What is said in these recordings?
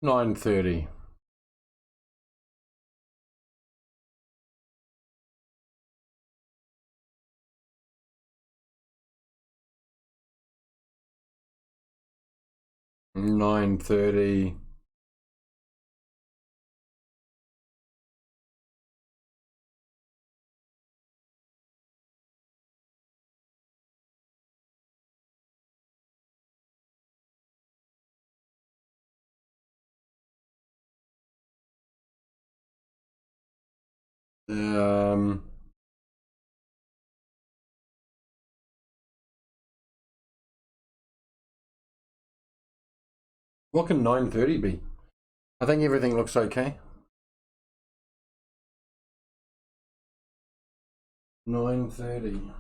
9:30. $9:30. What can 9:30 be? I think everything looks okay. 9:30.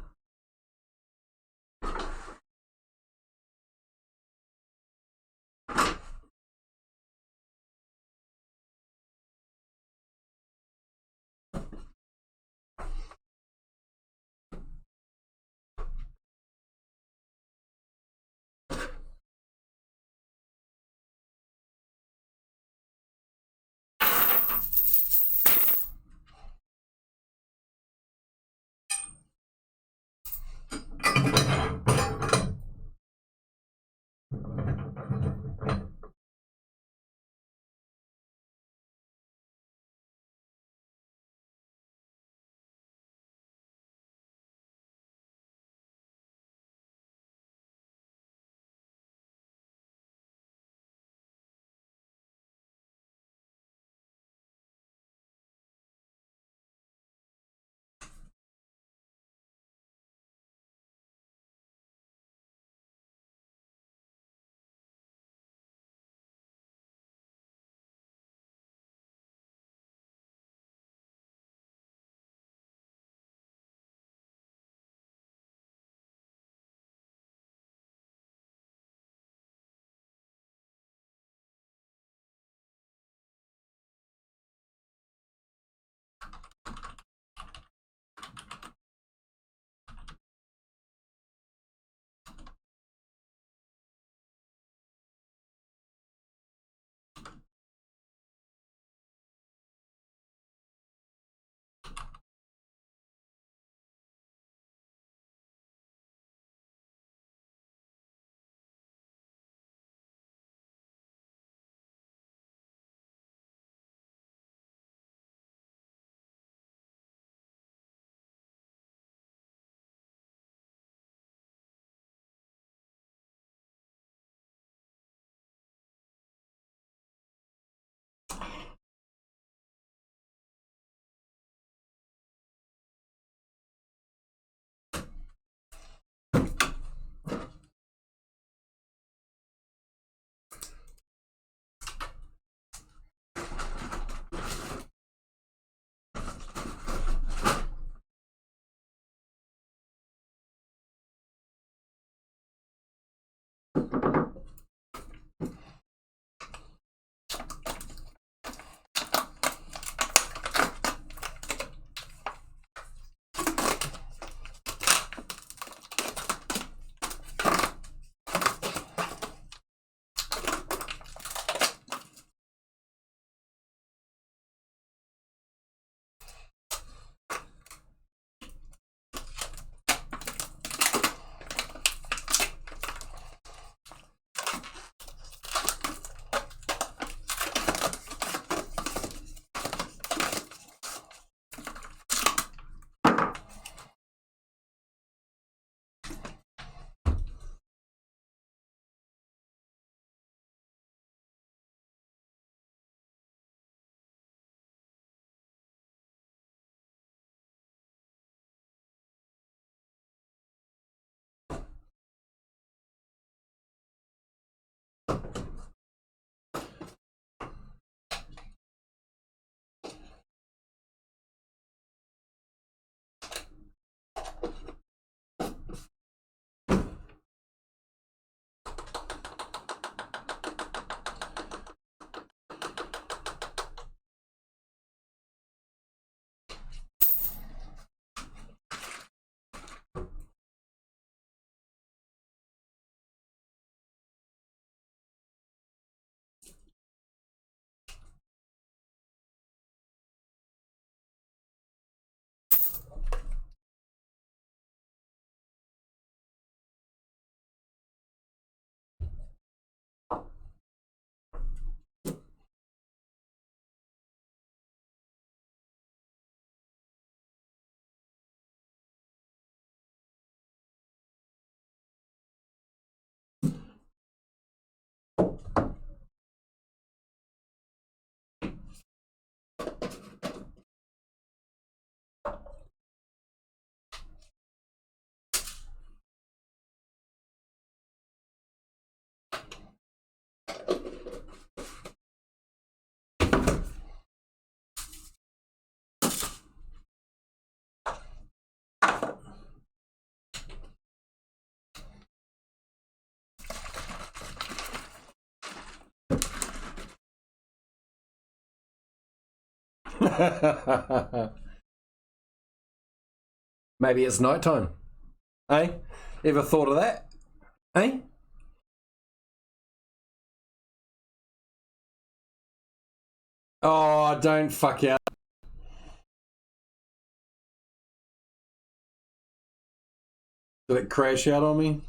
Maybe it's nighttime. Eh? Ever thought of that? Eh? Oh, don't fuck out. Did it crash out on me?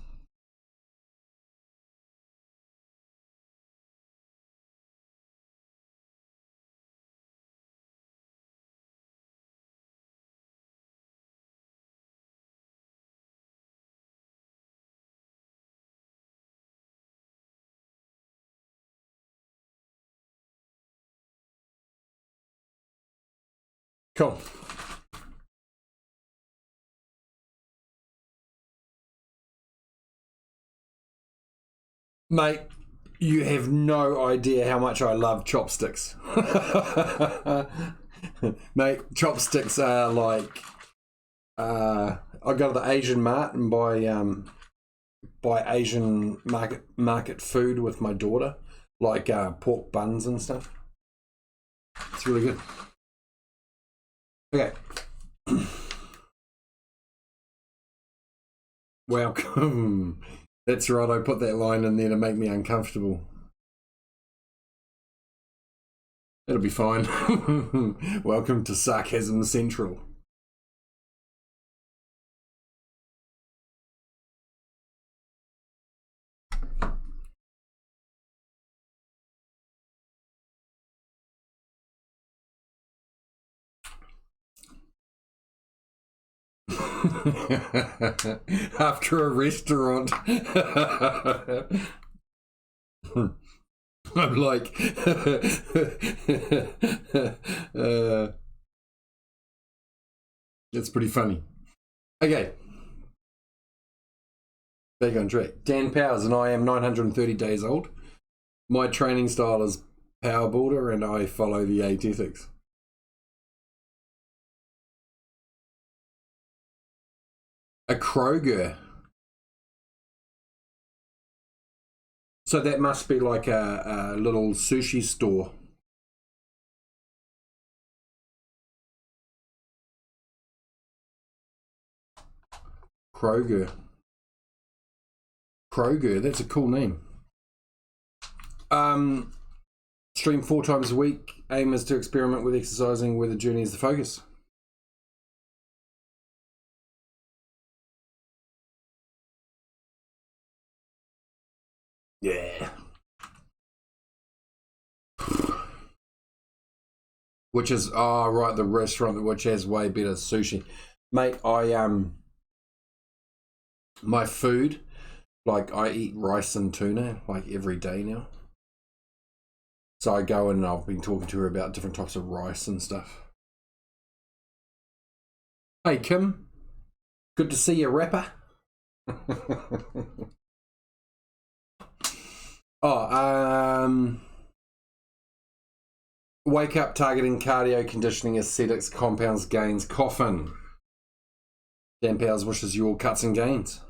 Cool. Mate, you have no idea how much I love chopsticks. Mate, chopsticks are like I go to the Asian mart and buy Asian market food with my daughter, like pork buns and stuff. It's really good. Okay. Welcome. That's right, I put that line in there to make me uncomfortable. It'll be fine. Welcome to Sarcasm Central. After a restaurant. I'm like, it's pretty funny. Okay. Back on track. Dan Powers and I am 930 days old. My training style is power builder and I follow the 8 ethics. A Kroger. So that must be like a little sushi store. Kroger. Kroger, that's a cool name. Stream 4 times a week. Aim is to experiment with exercising where the journey is the focus. Yeah. Which is, oh right, the restaurant which has way better sushi. Mate, my food, like I eat rice and tuna like every day now. So I go and I've been talking to her about different types of rice and stuff. Hey Kim, good to see you, rapper. Wake up targeting cardio conditioning aesthetics compounds gains coffin. Dan Powers wishes you all cuts and gains.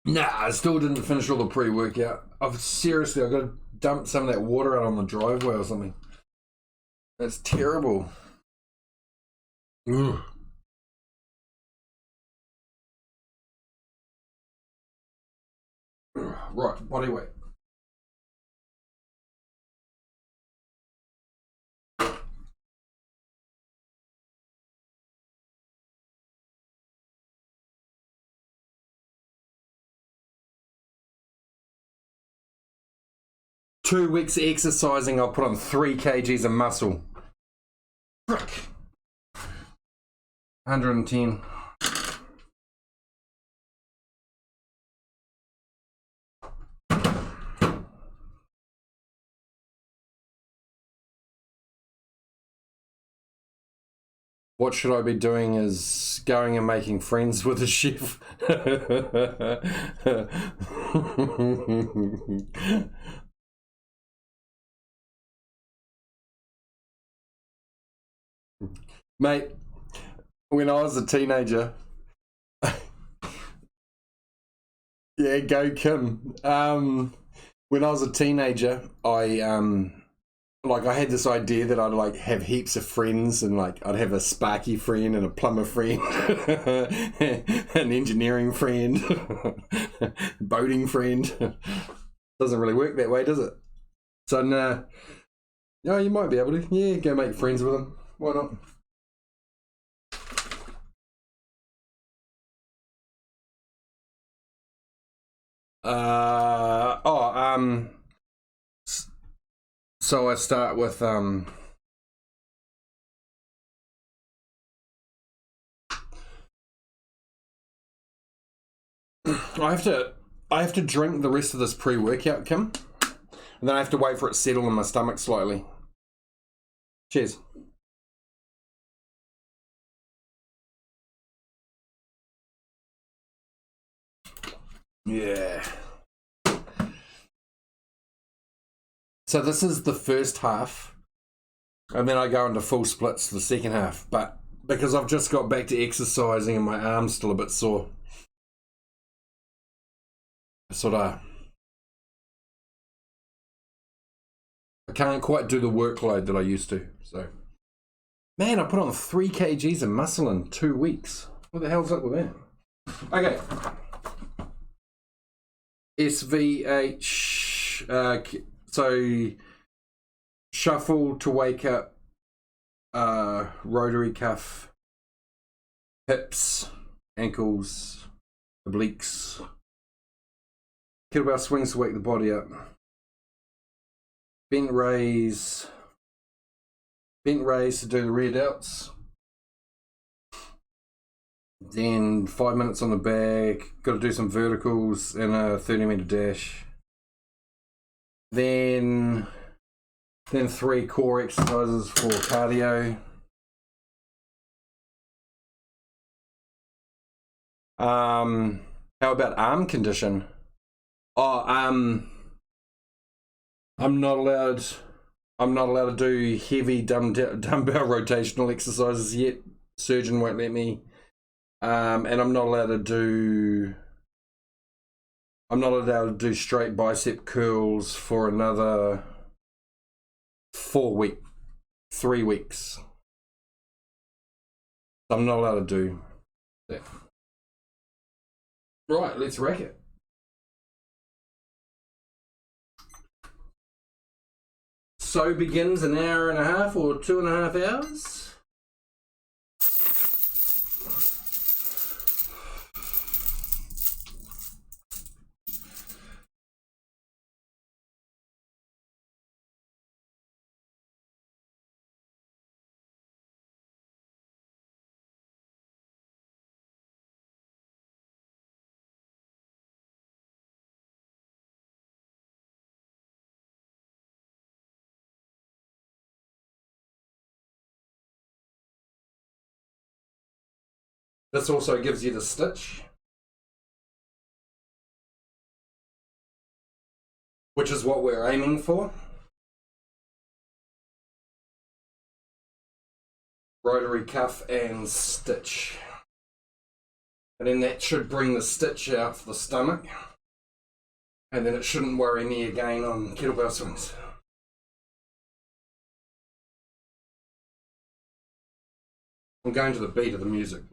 Nah, I still didn't finish all the pre-workout. I've got to dump some of that water out on the driveway or something. That's terrible. Ugh. Right, body weight. Two weeks exercising, I'll put on 3 kgs of muscle. 110. What should I be doing is going and making friends with a chef. Mate, when I was a teenager, Yeah, go Kim. When I was a teenager, I had this idea that I'd like have heaps of friends, and like I'd have a Sparky friend and a plumber friend, an engineering friend, boating friend. Doesn't really work that way, does it? So nah. No, you might be able to. Yeah, go make friends with them. Why not? Uh oh um so I start with I have to drink the rest of this pre-workout, Kim, and then I have to wait for it to settle in my stomach slightly. Cheers. Yeah. So this is the first half, and then I go into full splits the second half. But because I've just got back to exercising and my arm's still a bit sore, I can't quite do the workload that I used to. So, man, I put on 3 kgs of muscle in 2 weeks. What the hell's up with that? Okay. SVH. So, shuffle to wake up, rotary cuff, hips, ankles, obliques. Kettlebell swings to wake the body up. Bent raise to do the rear delts. Then 5 minutes on the back. Got to do some verticals and a 30-meter dash. Then 3 core exercises for cardio. How about arm condition? I'm not allowed to do heavy dumbbell rotational exercises yet. Surgeon won't let me. And I'm not allowed to do straight bicep curls for another 3 weeks. I'm not allowed to do that. Right, let's rack it. So begins an hour and a half or 2.5 hours. This also gives you the stitch, which is what we're aiming for. Rotary cuff and stitch. And then that should bring the stitch out for the stomach. And then it shouldn't worry me again on kettlebell swings. I'm going to the beat of the music.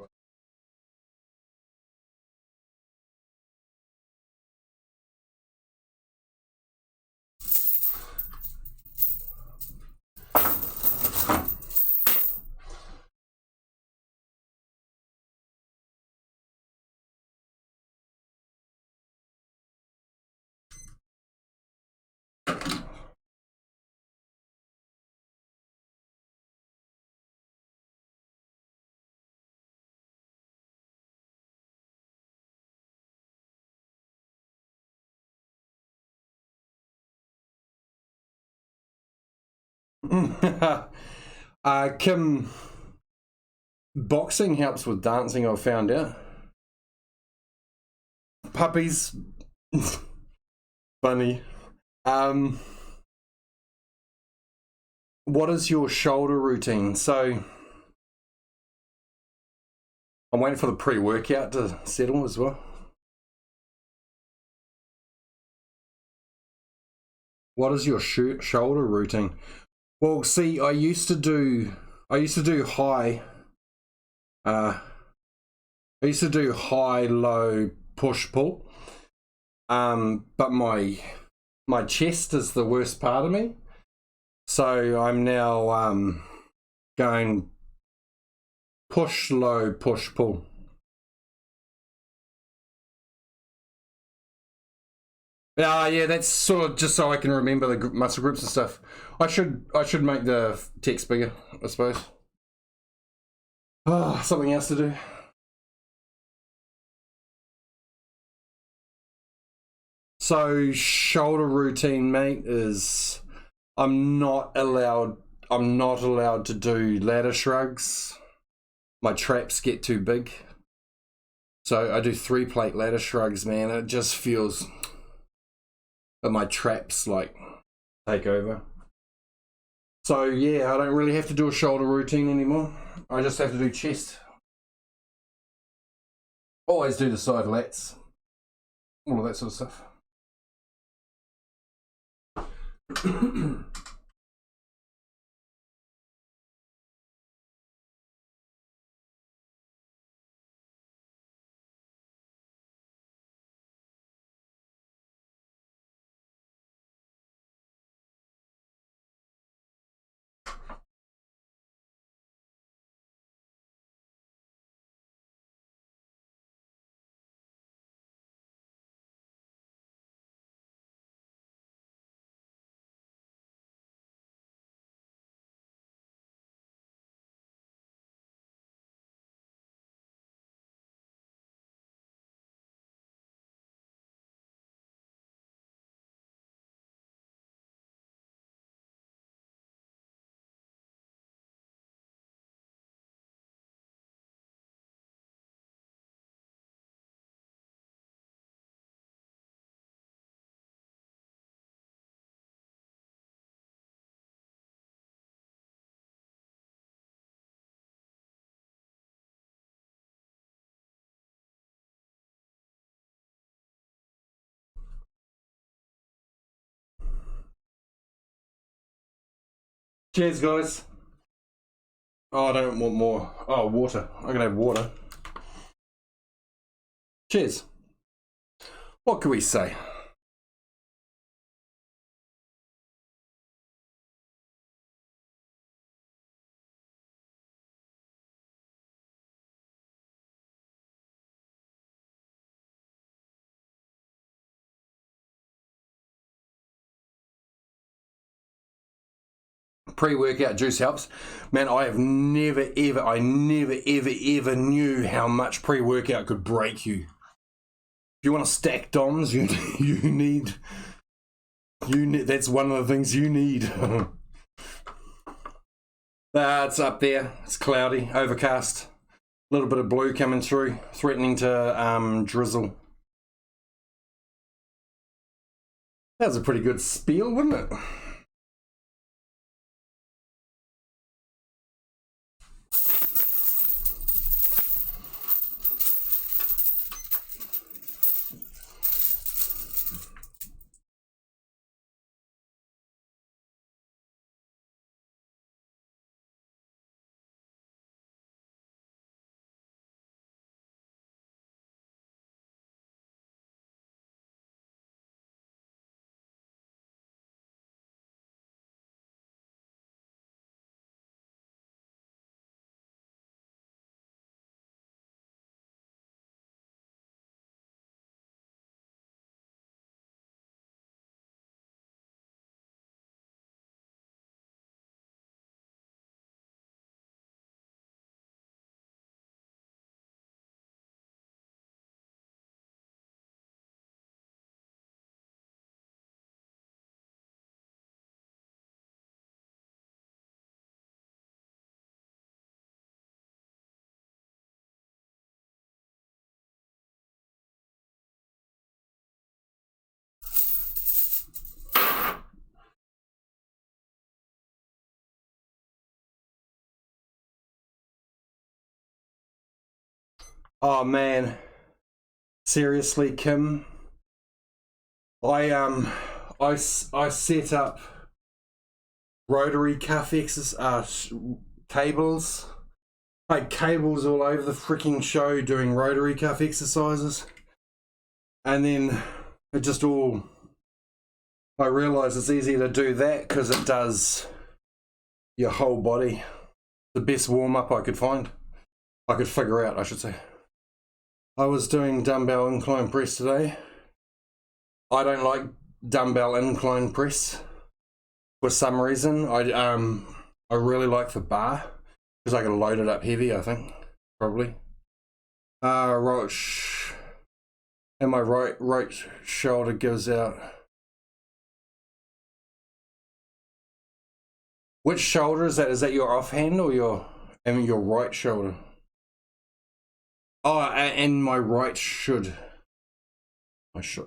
Kim, boxing helps with dancing, I've found out. Puppies, funny. What is your shoulder routine? So I'm waiting for the pre-workout to settle as well. What is your shoulder routine? Well, see, I used to do high. I used to do high, low, push, pull. But my chest is the worst part of me. So I'm now going push, low, push, pull. Yeah, that's sort of just so I can remember the muscle groups and stuff. I should make the text bigger, I suppose. Oh, something else to do. So shoulder routine, mate, is I'm not allowed to do ladder shrugs. My traps get too big. So I do 3-plate ladder shrugs, man. It just feels that my traps like take over. So yeah, I don't really have to do a shoulder routine anymore. I just have to do chest. Always do the side lats. All of that sort of stuff. Cheers, guys. Oh, I don't want more. Oh, water. I'm gonna have water. Cheers. What can we say? Pre-workout juice helps. Man, I never ever knew how much pre-workout could break you. If you want to stack DOMs, you need that's one of the things you need. It's up there. It's cloudy, overcast. A little bit of blue coming through, threatening to drizzle. That was a pretty good spiel, wasn't it? Oh man, seriously, Kim. I I set up rotary cuff cables. I had cables all over the freaking show doing rotary cuff exercises. And then it just all, I realised it's easier to do that because it does your whole body. The best warm-up I could find. I could figure out, I should say. I was doing dumbbell incline press today. I don't like dumbbell incline press for some reason. I really like the bar because I can load it up heavy, I think, probably. Right, and my right shoulder gives out. Which shoulder is that? Is that your offhand or your right shoulder? Oh, and my right should. I should.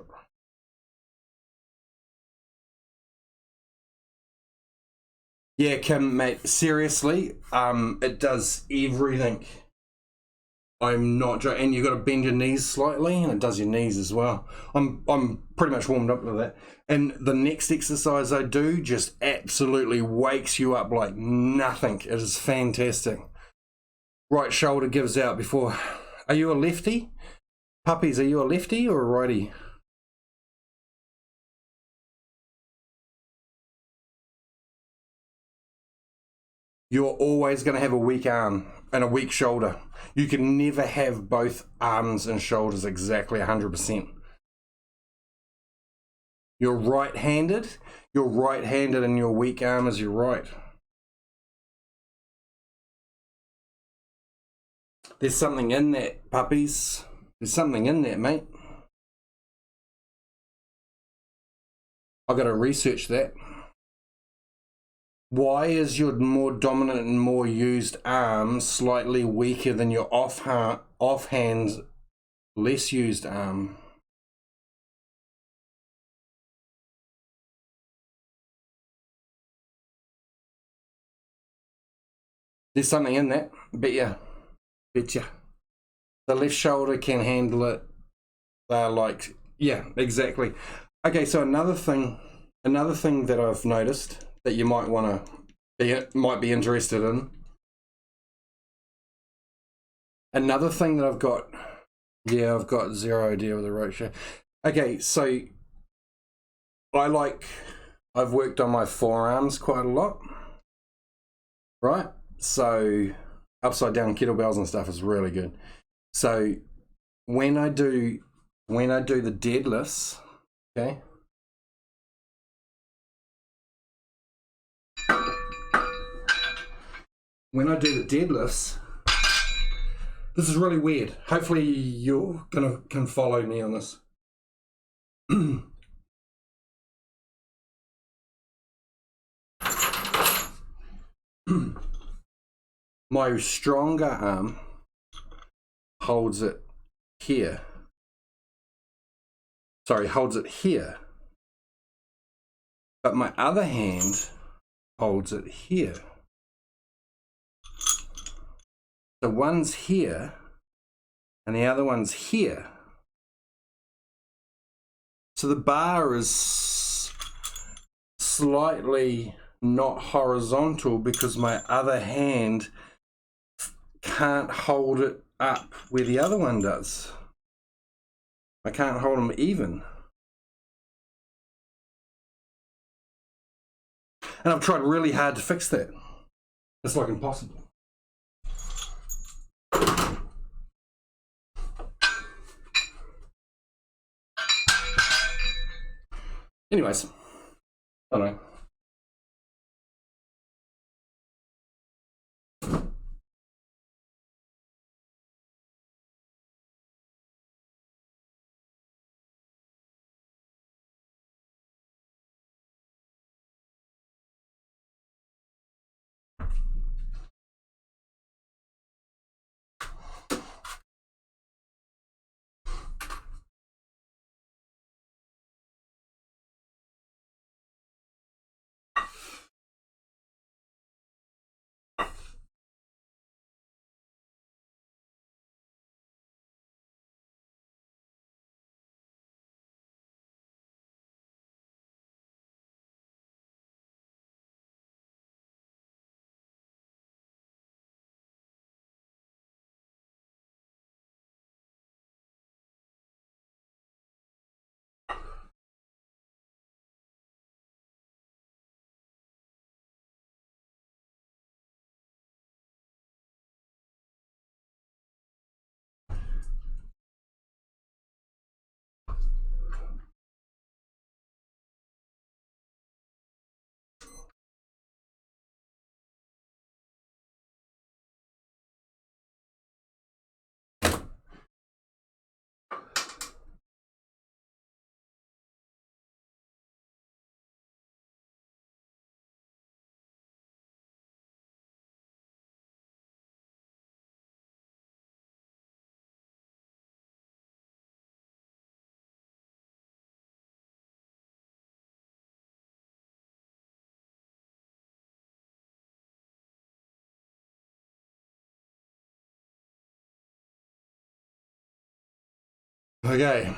Yeah, Kim, mate, seriously, it does everything. I'm not joking, and you got to bend your knees slightly, and it does your knees as well. I'm pretty much warmed up with that. And the next exercise I do just absolutely wakes you up like nothing. It is fantastic. Right shoulder gives out before. Are you a lefty? Puppies, are you a lefty or a righty? You're always going to have a weak arm and a weak shoulder. You can never have both arms and shoulders exactly 100%. You're right-handed and your weak arm is your right. There's something in that, puppies. There's something in that, mate. I've got to research that. Why is your more dominant and more used arm slightly weaker than your offhand, less used arm? There's something in that, betcha. The left shoulder can handle it. Like, yeah, exactly. Okay, so another thing that I've noticed that you might be interested in. Another thing that I've got zero idea with the ratio. Okay, so I've worked on my forearms quite a lot, right? So upside down kettlebells and stuff is really good. So when I do the deadlifts, okay. When I do the deadlifts, this is really weird. Hopefully you're can follow me on this. My stronger arm holds it here. Sorry, holds it here. But my other hand holds it here. So one's here and the other one's here. So the bar is slightly not horizontal because my other hand can't hold it up where the other one does. I can't hold them even. And I've tried really hard to fix that. It's like impossible. Anyways, I don't know. Okay.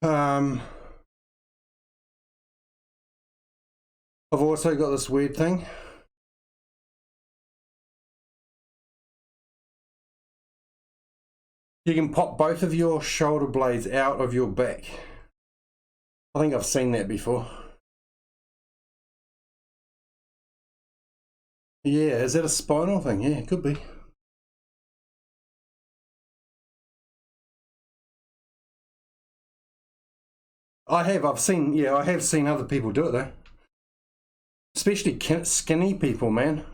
I've also got this weird thing. You can pop both of your shoulder blades out of your back. I think I've seen that before. Yeah, is that a spinal thing? Yeah, it could be. I have seen other people do it though. Especially skinny people, man.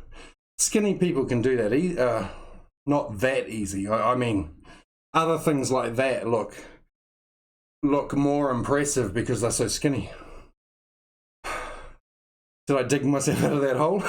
Skinny people can do that. Not that easy. I mean, other things like that look more impressive because they're so skinny. Did I dig myself out of that hole?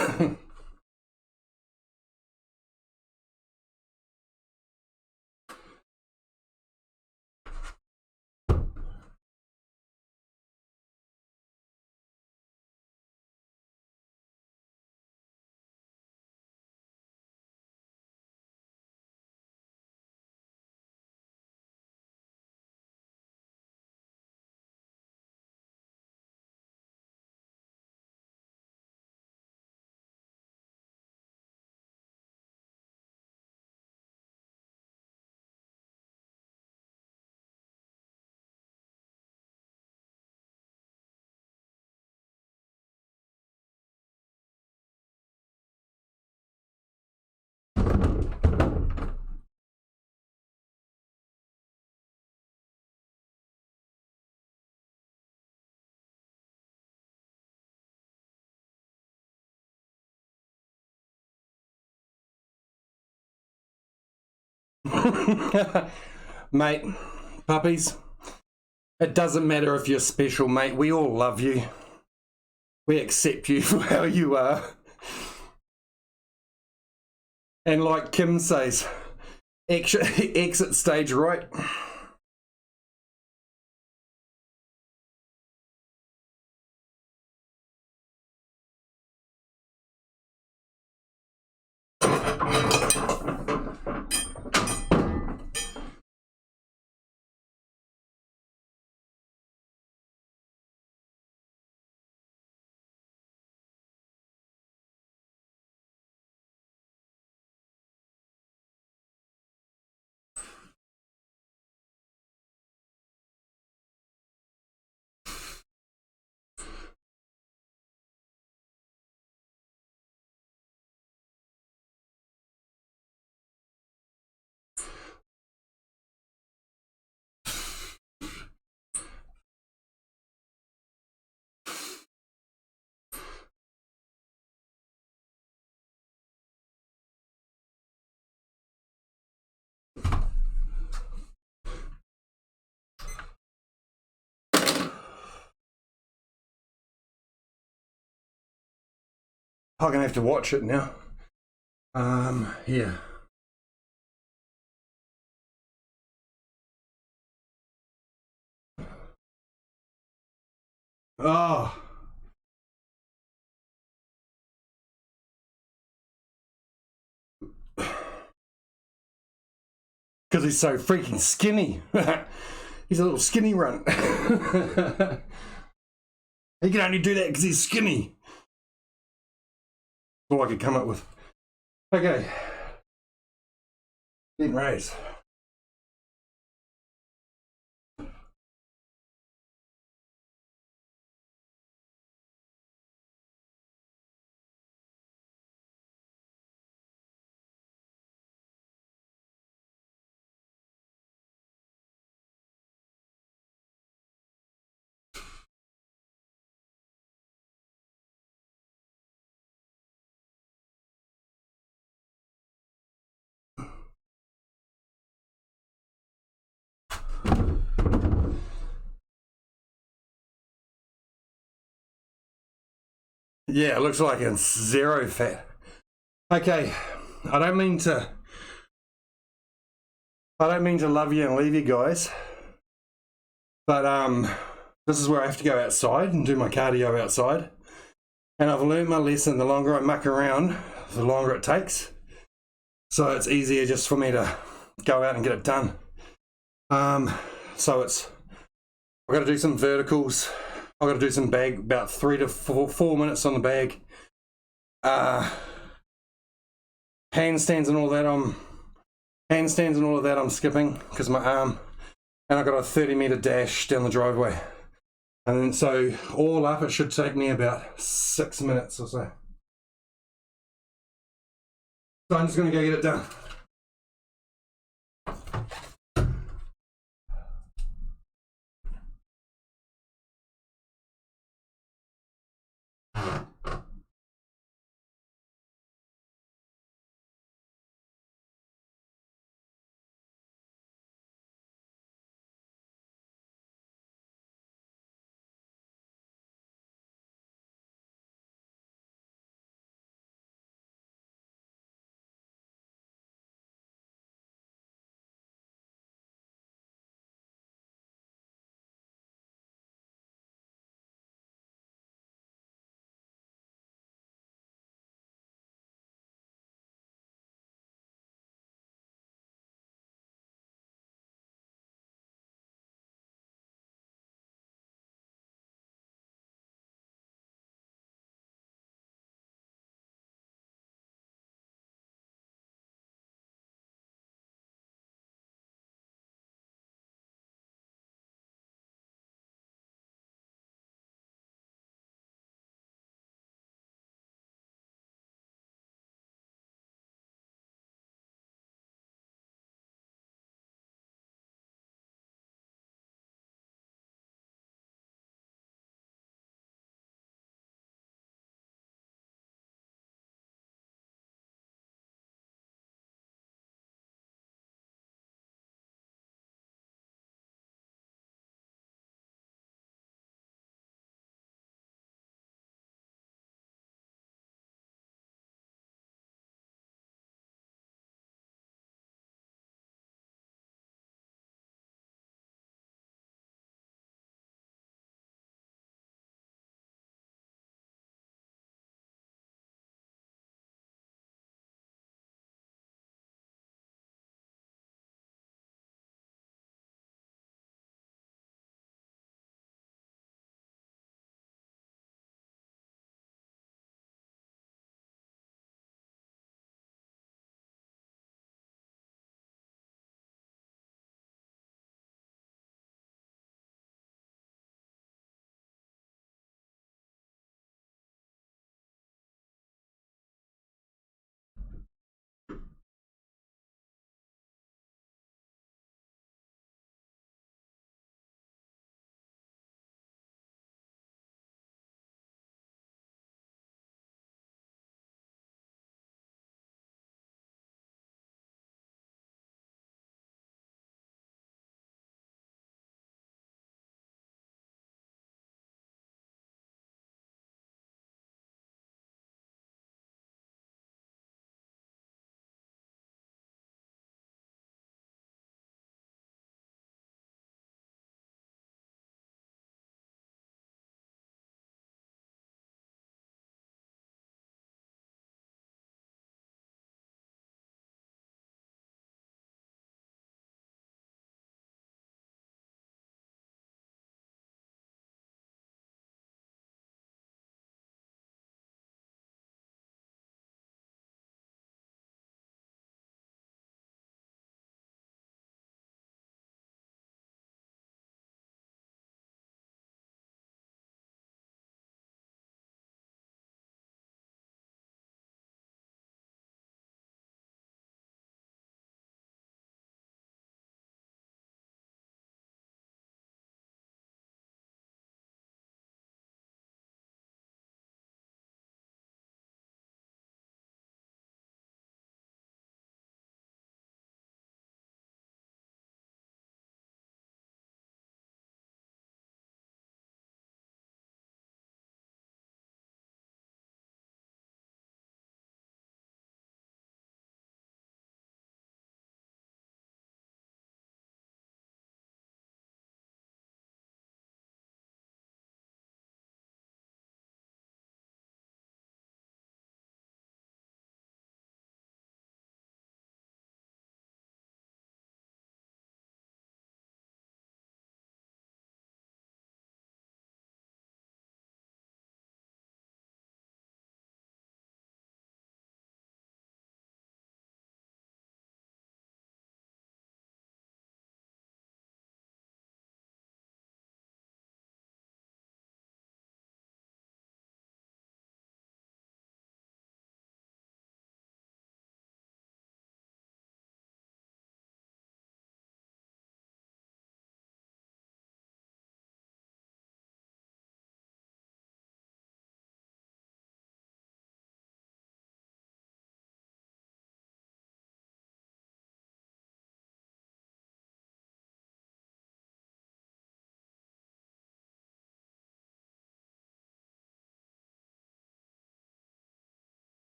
Mate, puppies, it doesn't matter if you're special, mate. We all love you. We accept you for how you are. And like Kim says, exit stage right. I'm gonna have to watch it now. Yeah. Oh. Because he's so freaking skinny. He's a little skinny runt. He can only do that because he's skinny. That's all I could come up with. Okay. Didn't raise. Yeah, it looks like it's zero fat. Okay, I don't mean to love you and leave you guys, but this is where I have to go outside and do my cardio outside. And I've learned my lesson. The longer I muck around, the longer it takes. So it's easier just for me to go out and get it done. So I've got to do some verticals. I've got to do some bag, about 3 to 4 minutes on the bag. Handstands and all that I'm skipping because my arm, and I've got a 30-meter dash down the driveway. And then so all up, it should take me about 6 minutes or so. So I'm just going to go get it done.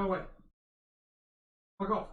Go away. Fuck off.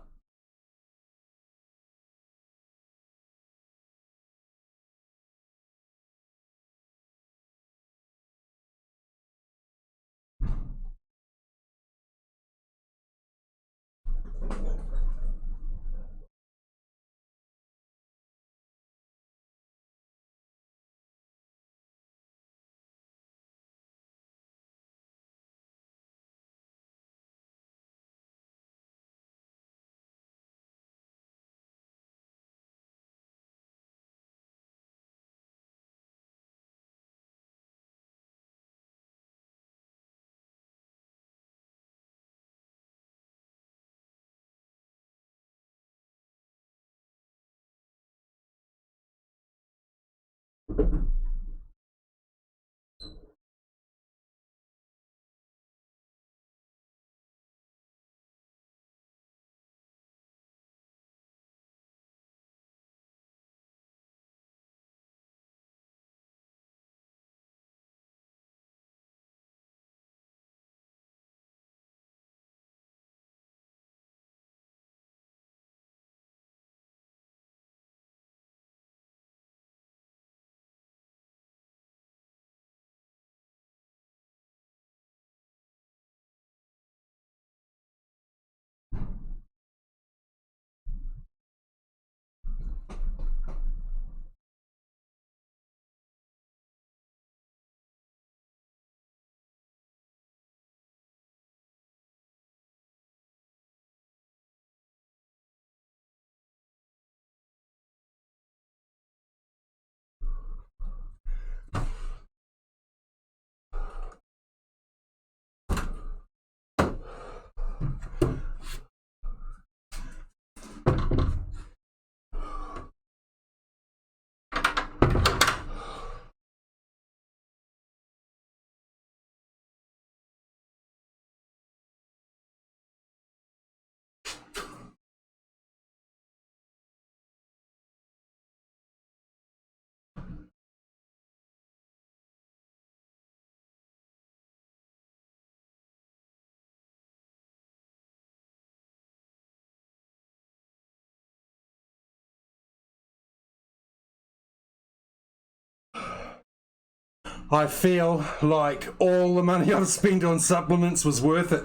I feel like all the money I've spent on supplements was worth it.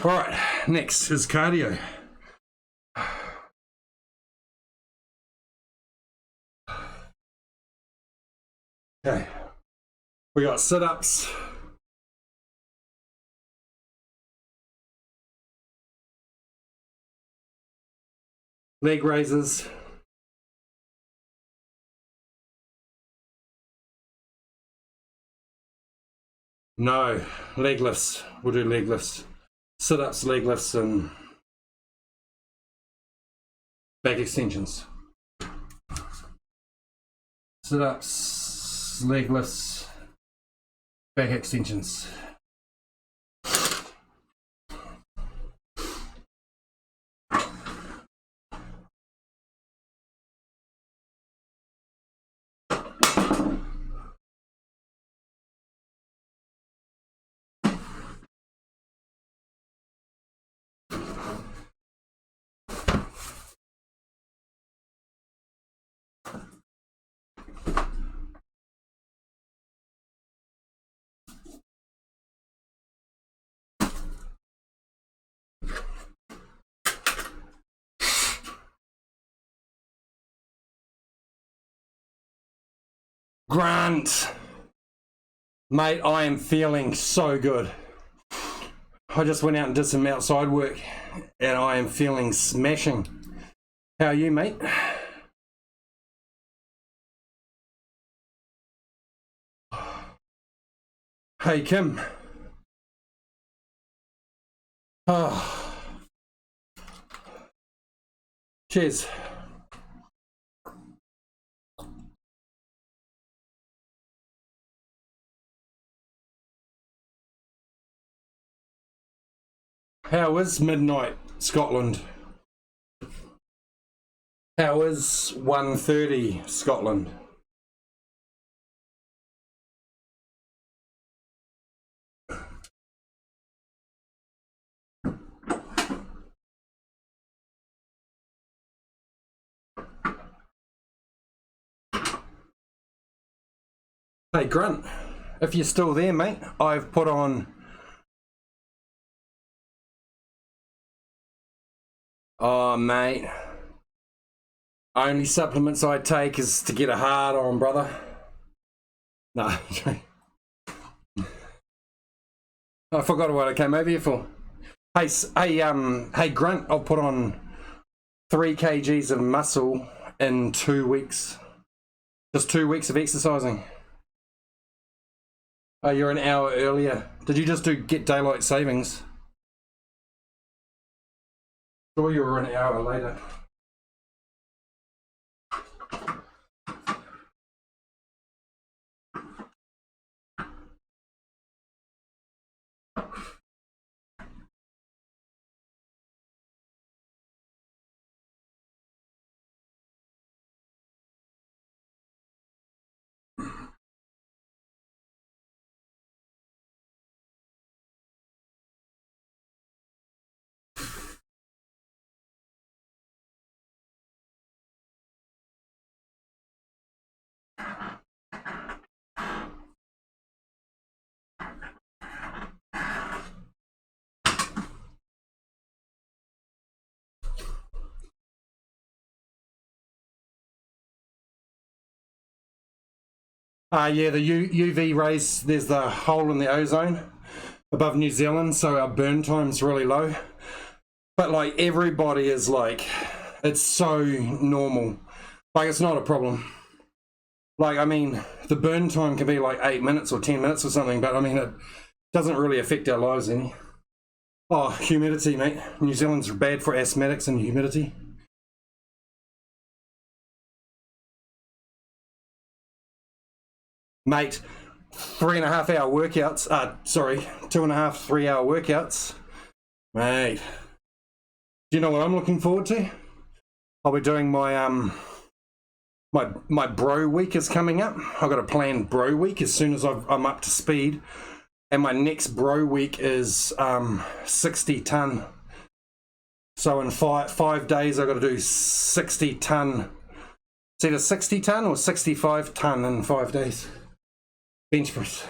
All right, next is cardio. Okay, we got sit-ups, leg raises, no, leg lifts. We'll do leg lifts, sit-ups, leg lifts, and back extensions. Sit-ups, leg lifts, back extensions. Grant, mate, I am feeling so good. I just went out and did some outside work and I am feeling smashing. How are you, mate? Hey, Kim. Oh. Cheers. How is midnight, Scotland? How is 130 Scotland? Hey Grunt, if you're still there, mate, I've put on... Oh, mate. Only supplements I take is to get a hard on, brother. No. I forgot what I came over here for. Hey, Grunt, I'll put on 3 kgs of muscle in 2 weeks. Just 2 weeks of exercising. Oh, you're an hour earlier. Did you just get daylight savings? Or you were an hour later. Yeah, the UV rays, there's the hole in the ozone above New Zealand, so our burn time's really low. But like everybody is like, it's so normal. Like it's not a problem. Like, I mean, the burn time can be like 8 minutes or 10 minutes or something, but I mean, it doesn't really affect our lives any. Oh, humidity, mate. New Zealand's bad for asthmatics and humidity. Mate, 3.5 hour workouts, 2.5, 3 hour workouts. Mate, do you know what I'm looking forward to? I'll be doing my my bro week is coming up. I've got a planned bro week as soon as I'm up to speed. And my next bro week is 60 ton. So in 5 days I've got to do 60 ton. It's either 60 ton or 65 ton in 5 days. Bench press.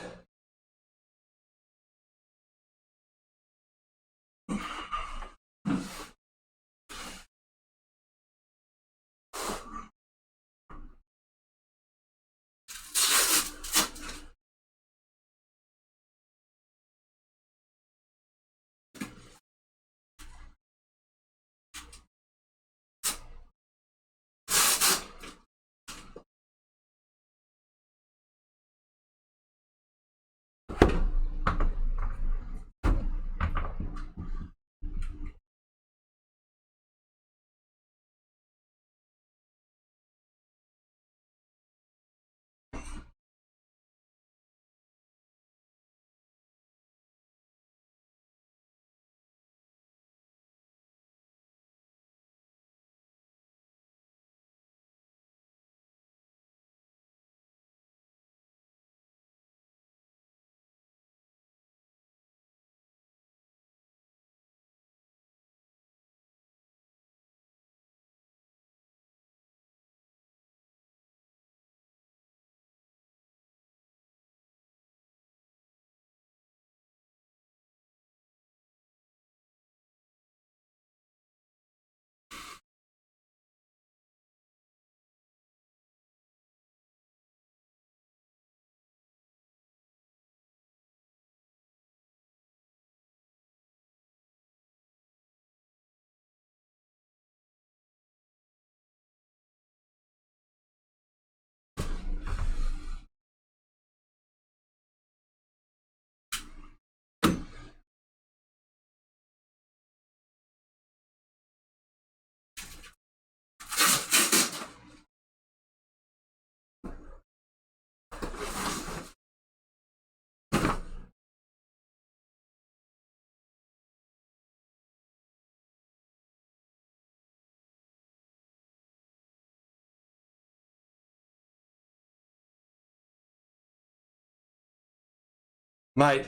Mate,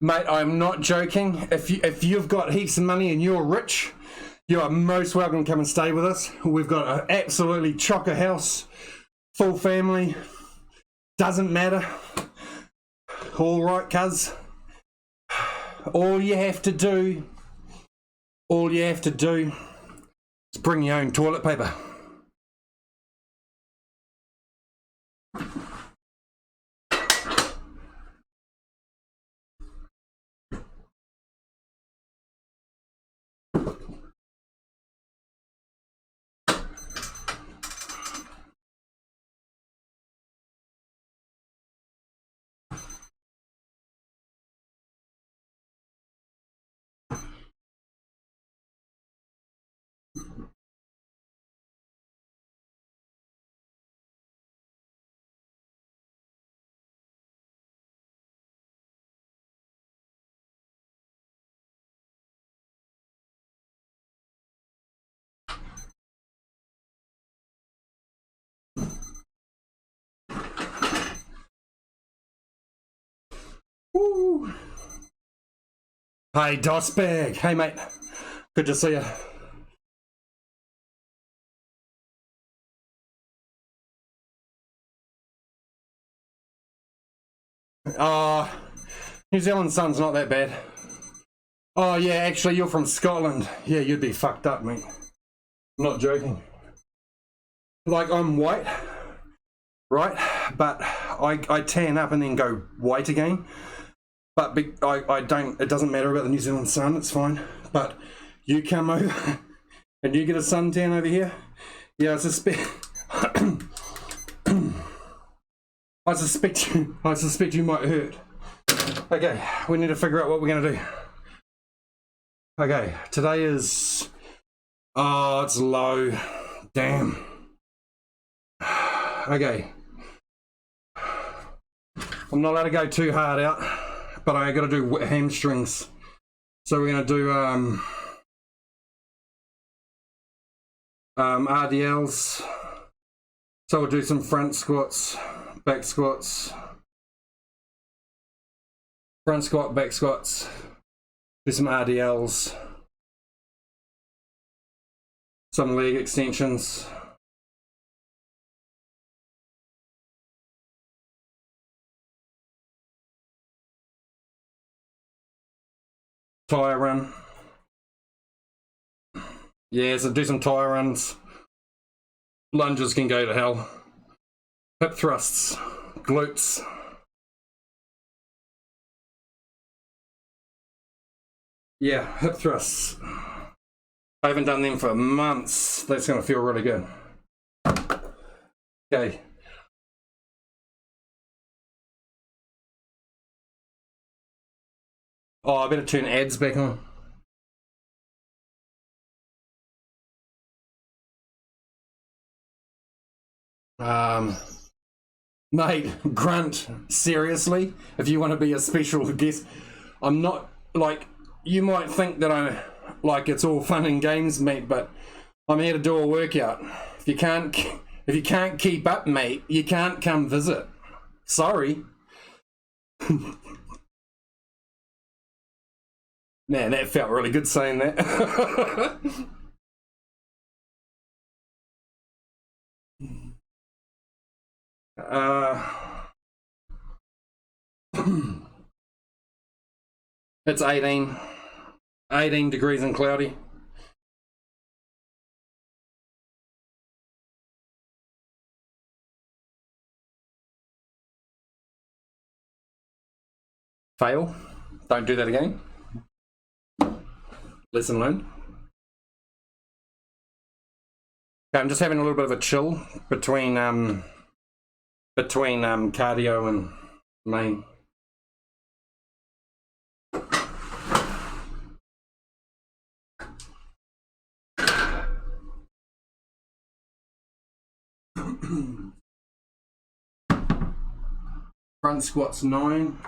I'm not joking. If you've got heaps of money and you're rich, you are most welcome to come and stay with us. We've got an absolutely chocker house, full family. Doesn't matter. All right, cuz. All you have to do is bring your own toilet paper. Woo. Hey, Dosbag. Hey, mate. Good to see you. New Zealand sun's not that bad. Oh, yeah, actually, you're from Scotland. Yeah, you'd be fucked up, mate. I'm not joking. Like, I'm white, right? But I tan up and then go white again. But I don't, it doesn't matter about the New Zealand sun, it's fine. But you come over and you get a suntan over here, yeah, I suspect you might hurt. Okay, we need to figure out what we're gonna do. Okay, today is, oh, it's low. Damn. Okay. I'm not allowed to go too hard out, but I gotta do hamstrings. So we're gonna do RDLs. So we'll do some front squats, back squats, front squat, back squats, do some RDLs, some leg extensions. Tire run. Yeah, so do some tire runs. Lunges can go to hell. Hip thrusts, glutes. Yeah, hip thrusts. I haven't done them for months. That's going to feel really good. Okay. Oh, I better turn ads back on. Mate, Grunt, seriously, if you want to be a special guest, I'm not, like, you might think that I'm, like, it's all fun and games, mate, but I'm here to do a workout. If you can't keep up, mate, you can't come visit. Sorry. Man, that felt really good saying that. It's 18 degrees and cloudy. Fail. Don't do that again. Lesson learned. Okay, I'm just having a little bit of a chill between cardio and main. Front squats 9.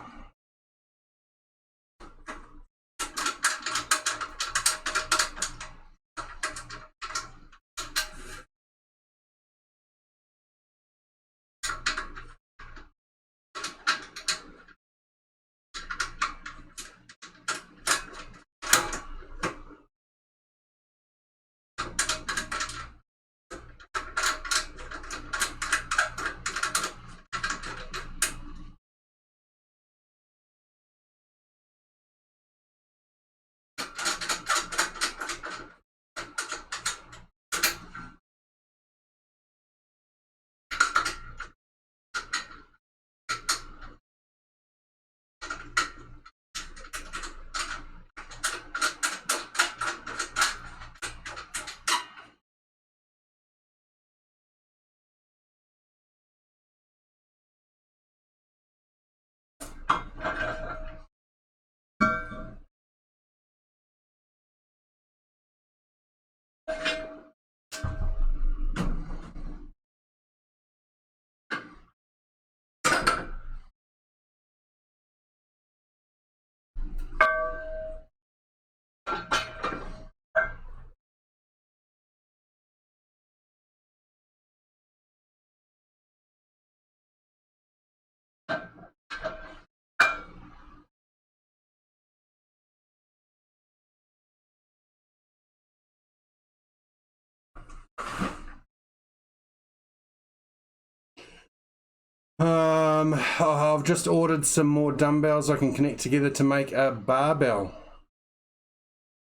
I've just ordered some more dumbbells I can connect together to make a barbell.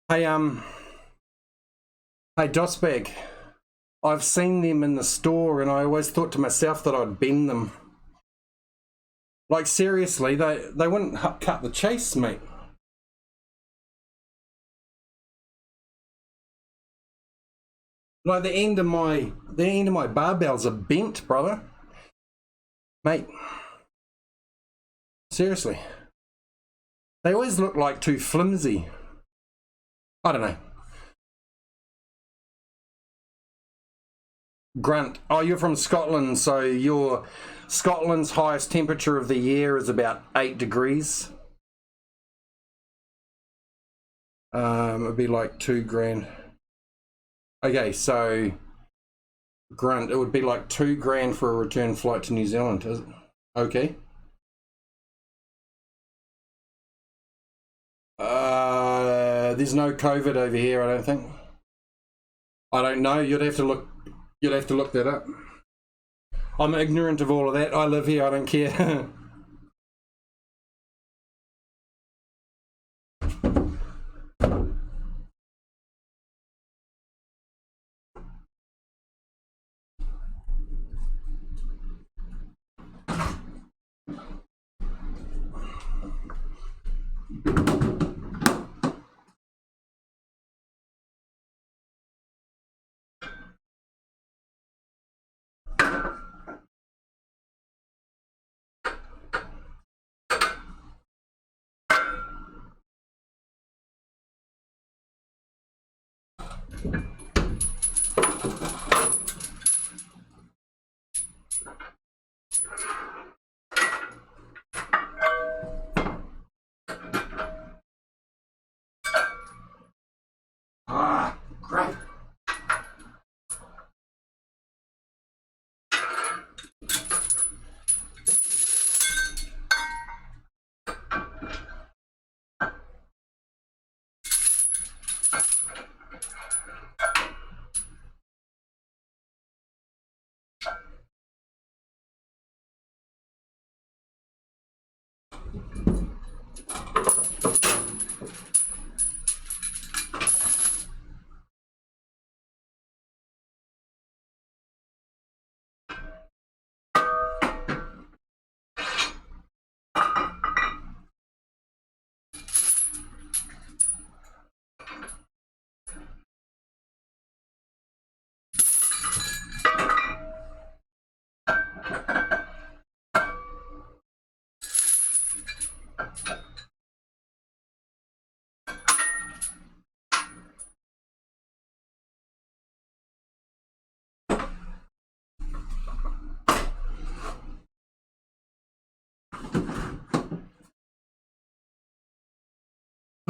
Hey, Dosbag, I've seen them in the store and I always thought to myself that I'd bend them. Like, seriously, they wouldn't cut the chase, mate. Like, the end of my barbells are bent, brother. Mate. Seriously. They always look like too flimsy. I don't know. Grunt. Oh, you're from Scotland, so Scotland's highest temperature of the year is about 8 degrees. It'd be like $2,000. Okay, so Grunt, it would be like $2,000 for a return flight to New Zealand. Is it? Okay. There's no COVID over here, I don't think. I don't know. You'd have to look that up. I'm ignorant of all of that. I live here, I don't care. Great.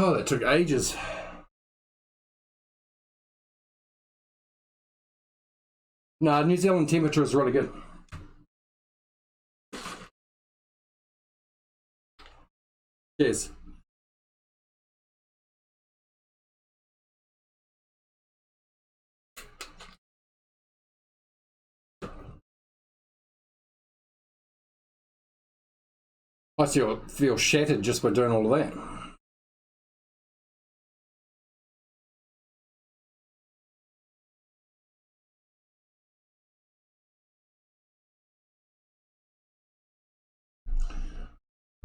Oh, that took ages. No, New Zealand temperature is really good. Cheers. I still feel shattered just by doing all of that.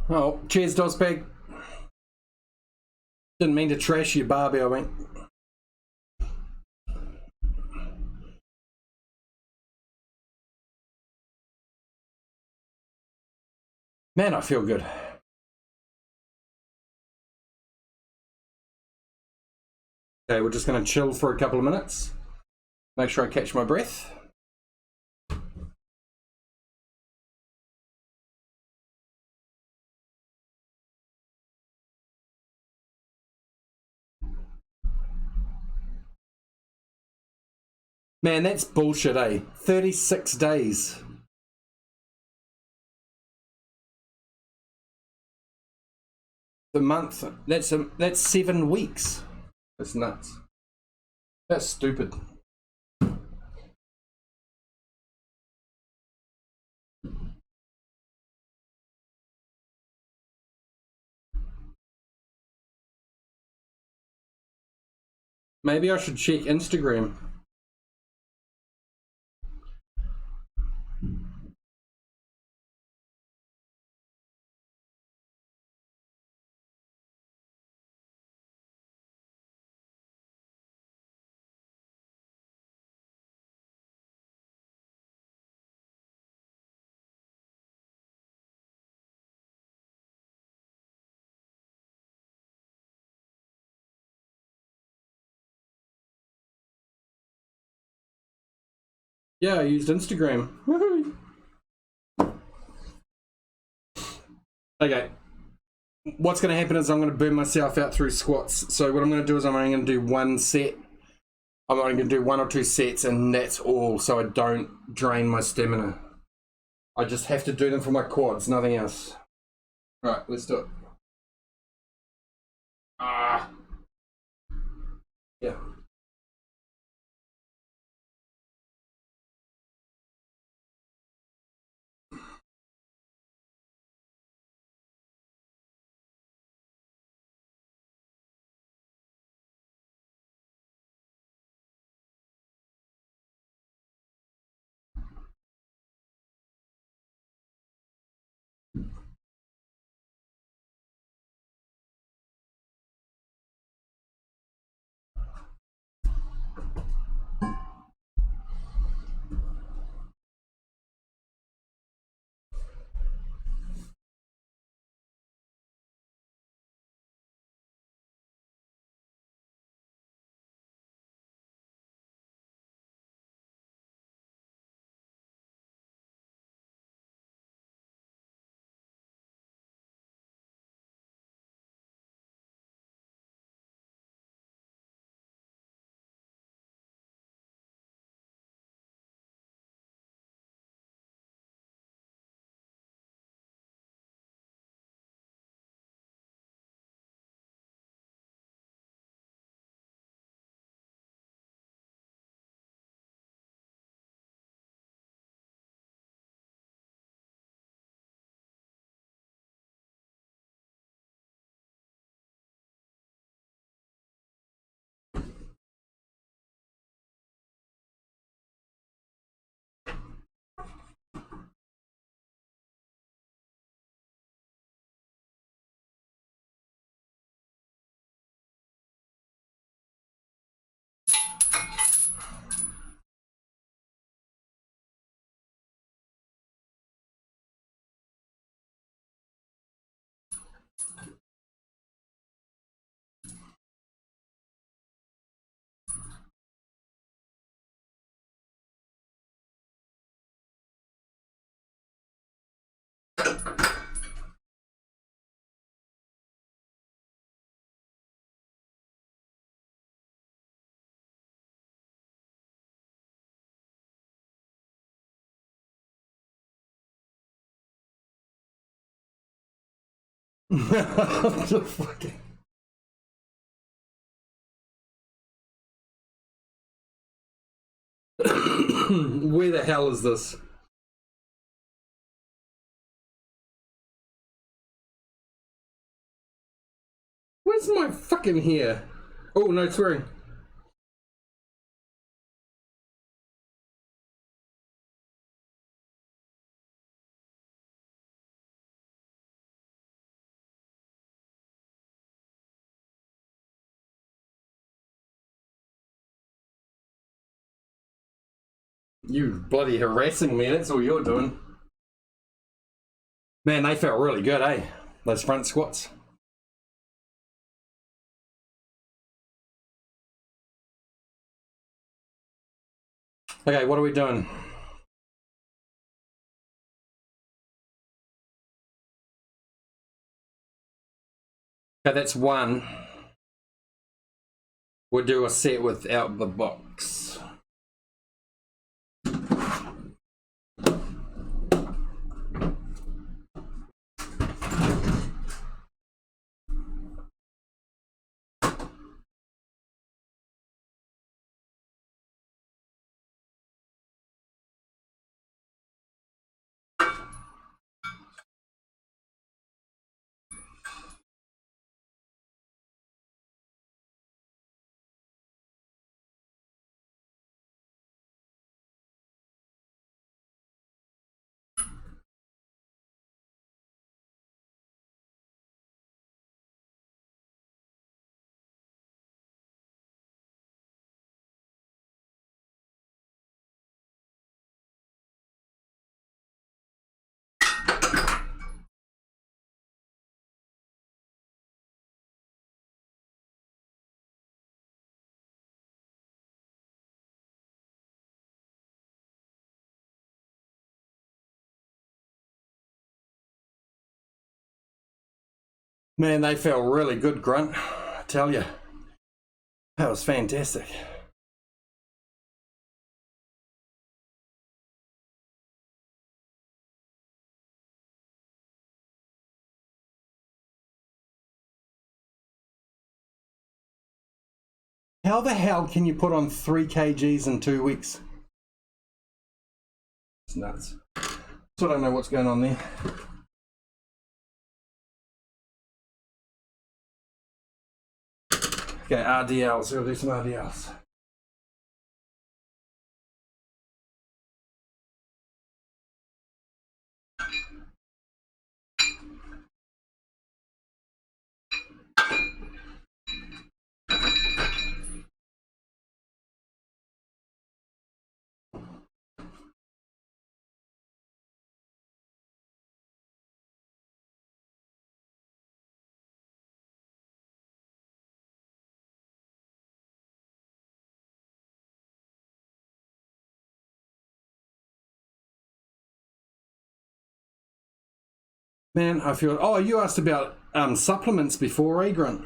Oh, cheers, Dozbag. Didn't mean to trash your barbell, mate. Man, I feel good. Okay, we're just going to chill for a couple of minutes. Make sure I catch my breath. Man, that's bullshit, eh? 36 days. The month, that's 7 weeks. That's nuts. That's stupid. Maybe I should check Instagram. Yeah, I used Instagram. Okay. What's going to happen is I'm going to burn myself out through squats. So what I'm going to do is I'm only going to do one set. I'm only going to do 1 or 2 sets, and that's all, so I don't drain my stamina. I just have to do them for my quads, nothing else. Right, let's do it. Yeah. Fucking... Where the hell is this? Where's my fucking hair? Oh, no swearing. You bloody harassing me, that's all you're doing. Man, they felt really good, eh? Those front squats. Okay, what are we doing? Okay, that's 1. We'll do a set without the box. Man, they felt really good, Grunt. I tell you. That was fantastic. How the hell can you put on 3 kgs in 2 weeks? It's nuts. So I don't know what's going on there. Okay, RDLs. We'll do some RDLs. Man, I feel... Oh, you asked about supplements before, Grunt?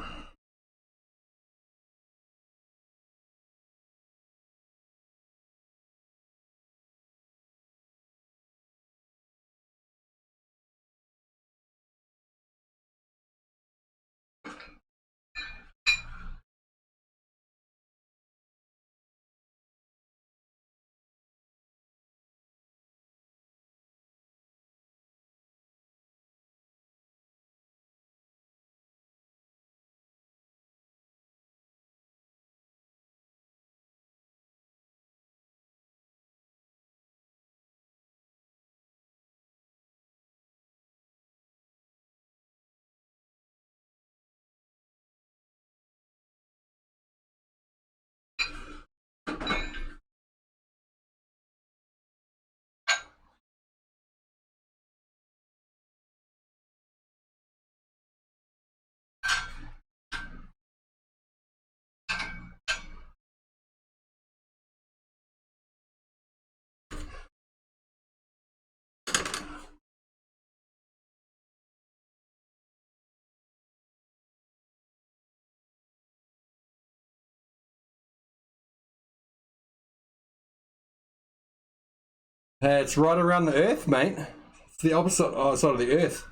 It's right around the Earth, mate. It's the opposite side of the Earth.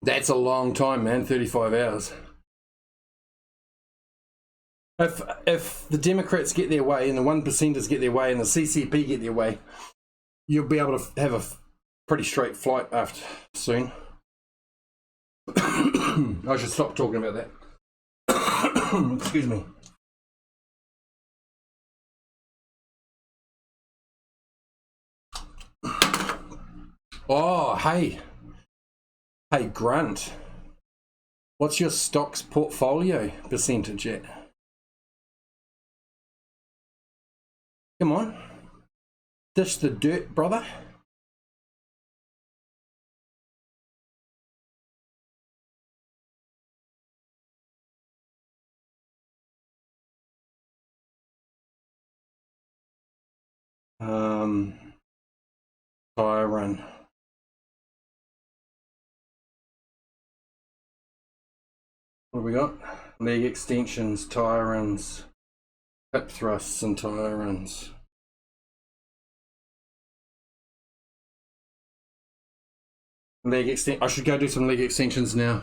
That's a long time, man. 35 hours. If the Democrats get their way and the 1%ers get their way and the CCP get their way, you'll be able to have a pretty straight flight after soon. I should stop talking about that. Excuse me. Oh, hey, Grunt. What's your stocks portfolio percentage at? Come on. Dish the dirt, brother. Tire run. What have we got? Leg extensions, tire runs, hip thrusts and tire runs. Leg extension. I should go do some leg extensions now.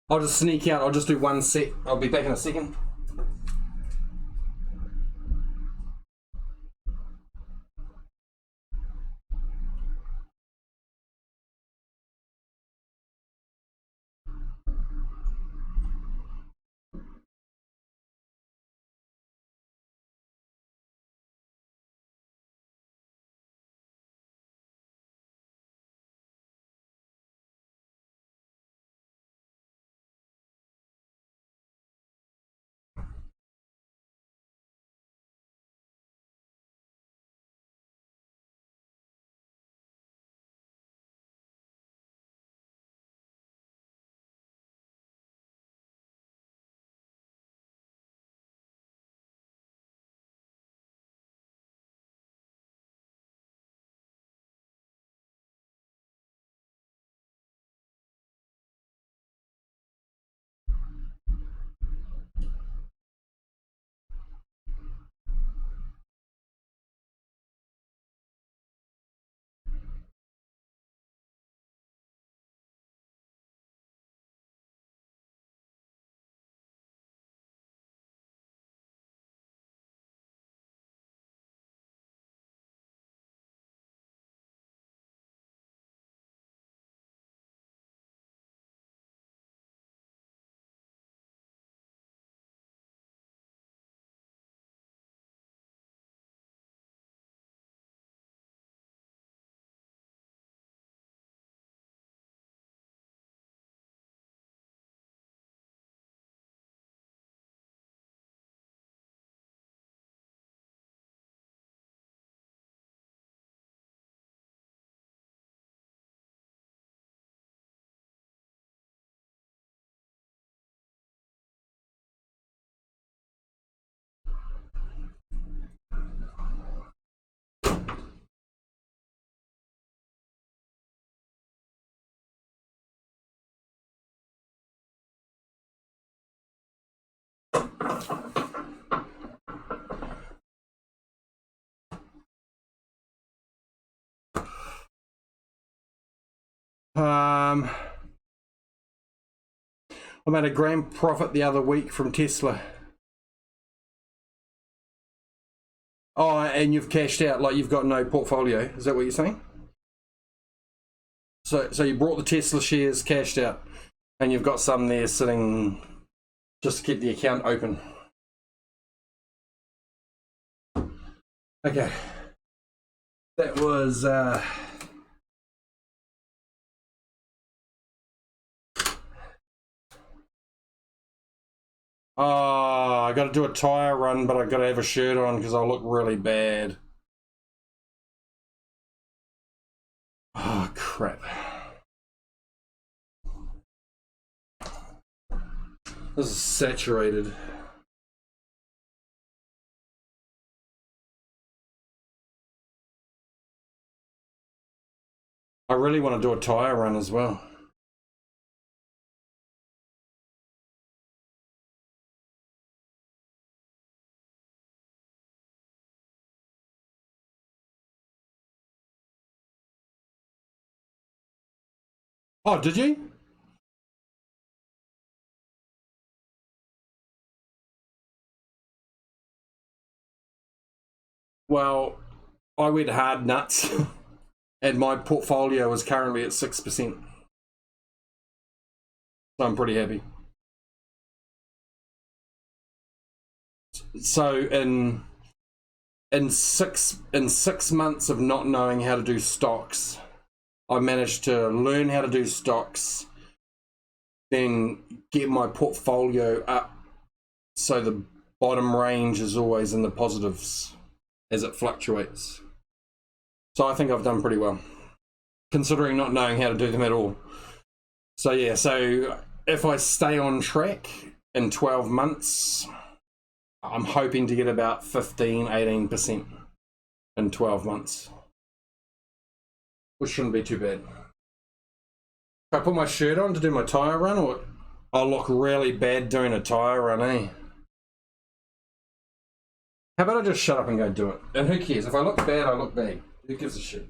I'll just sneak out. I'll just do one set. I'll be back in a second. I made a grand profit the other week from Tesla. Oh, and you've cashed out, like you've got no portfolio. Is that what you're saying? So you bought the Tesla shares, cashed out, and you've got some there sitting just to keep the account open. Okay. That was I got to do a tyre run, but I got to have a shirt on because I'll look really bad. Oh, crap. This is saturated. I really want to do a tyre run as well. Oh, did you? Well, I went hard nuts and my portfolio is currently at 6%. So I'm pretty happy. So in 6 months of not knowing how to do stocks, I managed to learn how to do stocks, then get my portfolio up so the bottom range is always in the positives as it fluctuates. So I think I've done pretty well, considering not knowing how to do them at all. So yeah, so if I stay on track in 12 months, I'm hoping to get about 15-18% in 12 months. Which shouldn't be too bad. If I put my shirt on to do my tyre run, or I'll look really bad doing a tyre run, eh? How about I just shut up and go do it? And who cares? If I look bad, I look bad. Who gives a shit?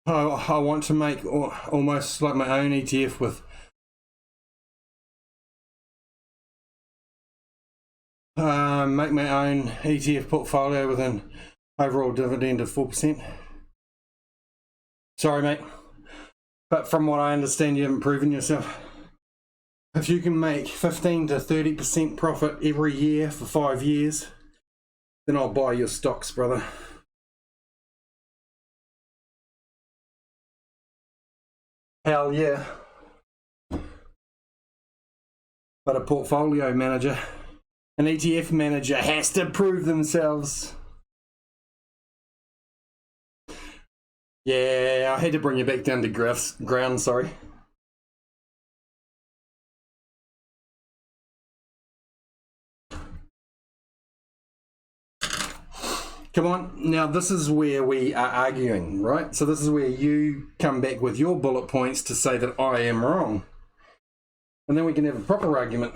I want to make almost like my own ETF with make my own ETF portfolio with an overall dividend of 4%. Sorry, mate, but from what I understand, you haven't proven yourself. If you can make 15 to 30% profit every year for 5 years, then I'll buy your stocks, brother. Hell yeah. But a portfolio manager, an ETF manager has to prove themselves. Yeah, I had to bring you back down to ground, sorry. Come on, now this is where we are arguing, right? So this is where you come back with your bullet points to say that I am wrong. And then we can have a proper argument.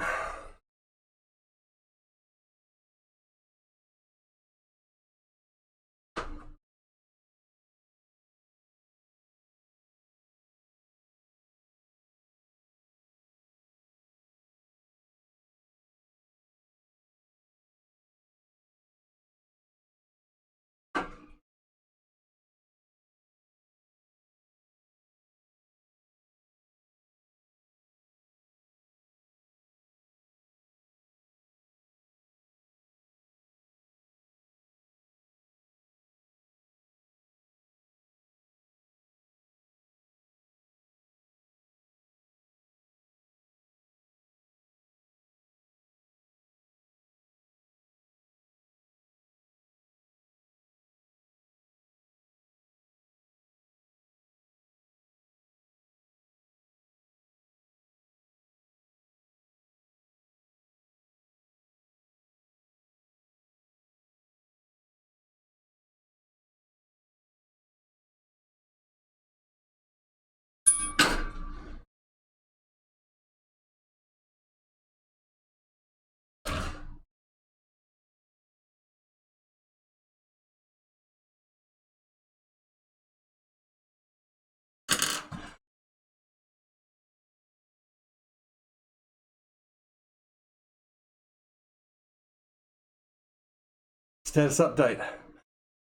Status update.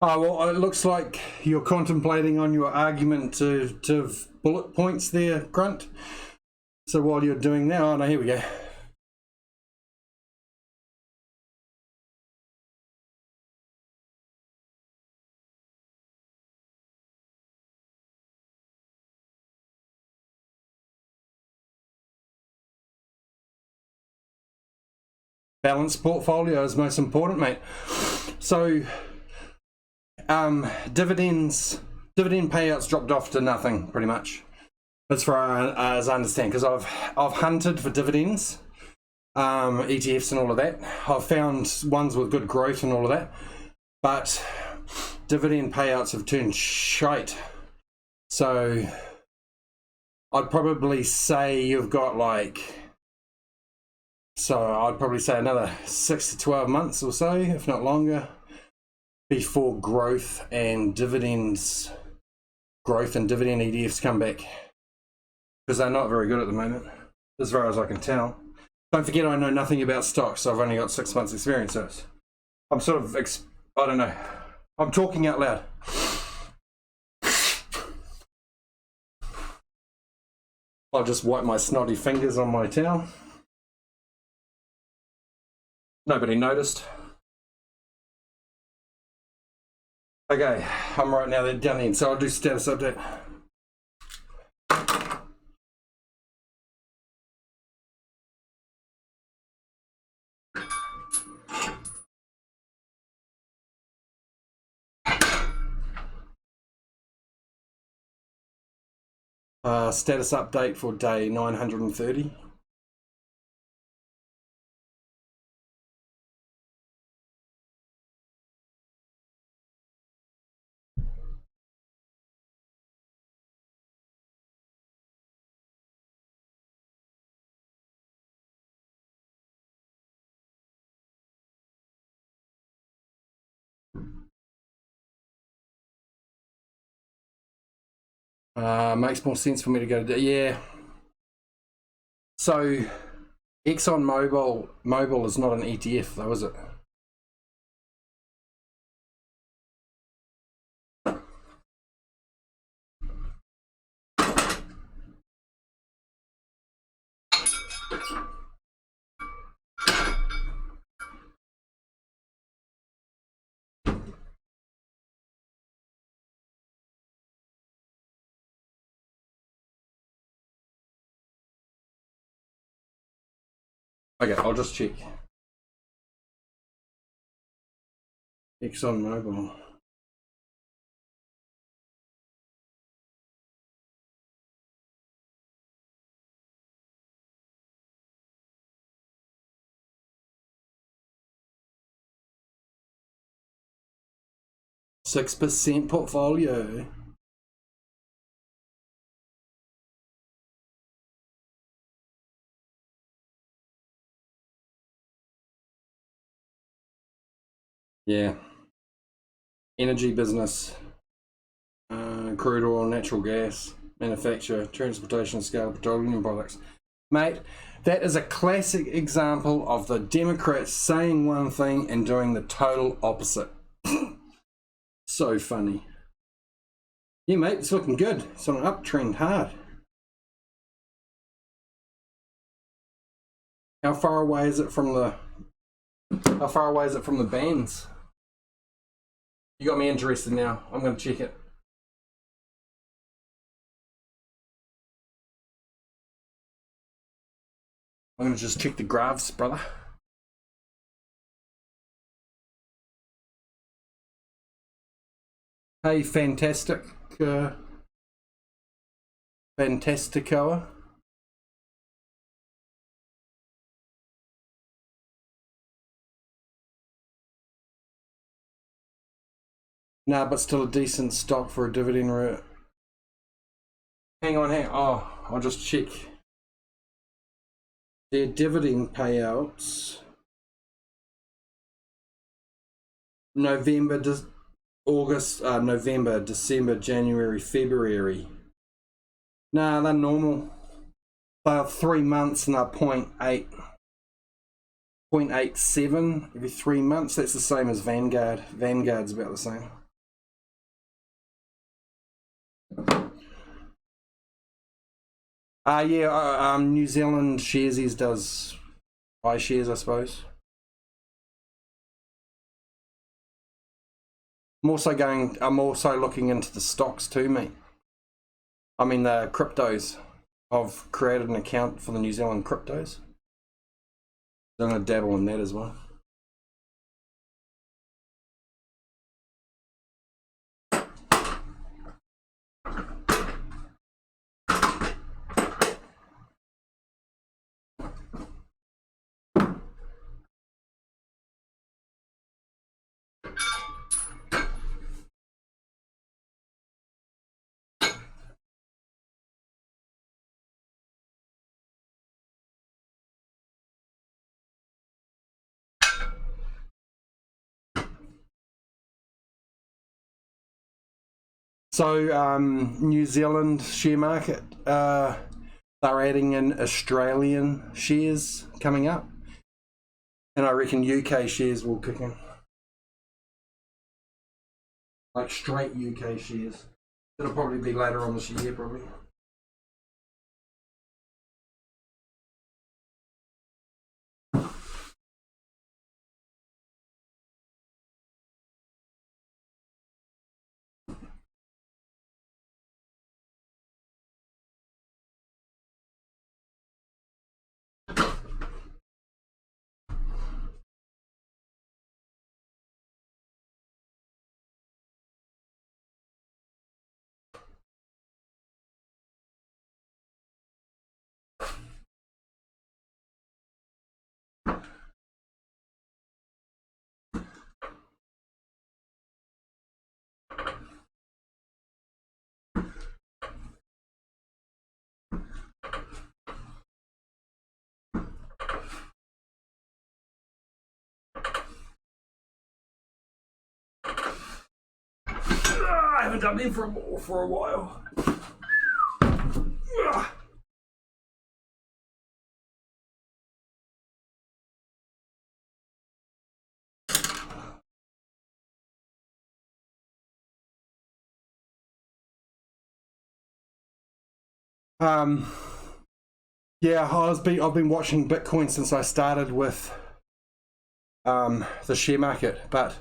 Oh, well, it looks like you're contemplating on your argument to bullet points there, Grunt. So while you're doing that, oh no, here we go. Balanced portfolio is most important, mate. So dividend payouts dropped off to nothing pretty much, as far as I understand, because I've hunted for dividends, ETFs and all of that. I've found ones with good growth and all of that, but dividend payouts have turned shite. So I'd probably say you've got I'd probably say another 6 to 12 months or so, if not longer, before growth and dividend ETFs come back, because they're not very good at the moment, as far as I can tell. Don't forget, I know nothing about stocks, so I've only got 6 months experience. So I'm sort of, I don't know, I'm talking out loud. I'll just wipe my snotty fingers on my towel. Nobody noticed. Okay, I'm right now down the end, so I'll do status update. Status update for day 930. Makes more sense for me to go to, yeah. So ExxonMobil is not an ETF though, is it? Okay, I'll just check. ExxonMobil. %6 portfolio. Yeah. Energy business. Crude oil, natural gas, manufacture, transportation, scale, petroleum products. Mate, that is a classic example of the Democrats saying one thing and doing the total opposite. So funny. Yeah, mate, it's looking good. It's on an uptrend hard. How far away is it from the bands? You got me interested now. I'm going to check it. I'm going to just check the graphs, brother. Hey, fantastic. Fantasticoa. Nah, but still a decent stock for a dividend route. Hang on. Oh, I'll just check. Their dividend payouts. November, December, January, February. Nah, they're normal. They're 3 months and they're 0.87 every 3 months. That's the same as Vanguard. Vanguard's about the same. New Zealand Sharesies does iShares, I suppose. I'm also looking into the stocks too, mate. I mean the cryptos. I've created an account for the New Zealand cryptos. I'm gonna dabble in that as well. So New Zealand share market, they're adding in Australian shares coming up, and I reckon UK shares will kick in, like straight UK shares. It'll probably be later on this year, probably. I haven't done them for a while. Yeah, I've been watching Bitcoin since I started with the share market, but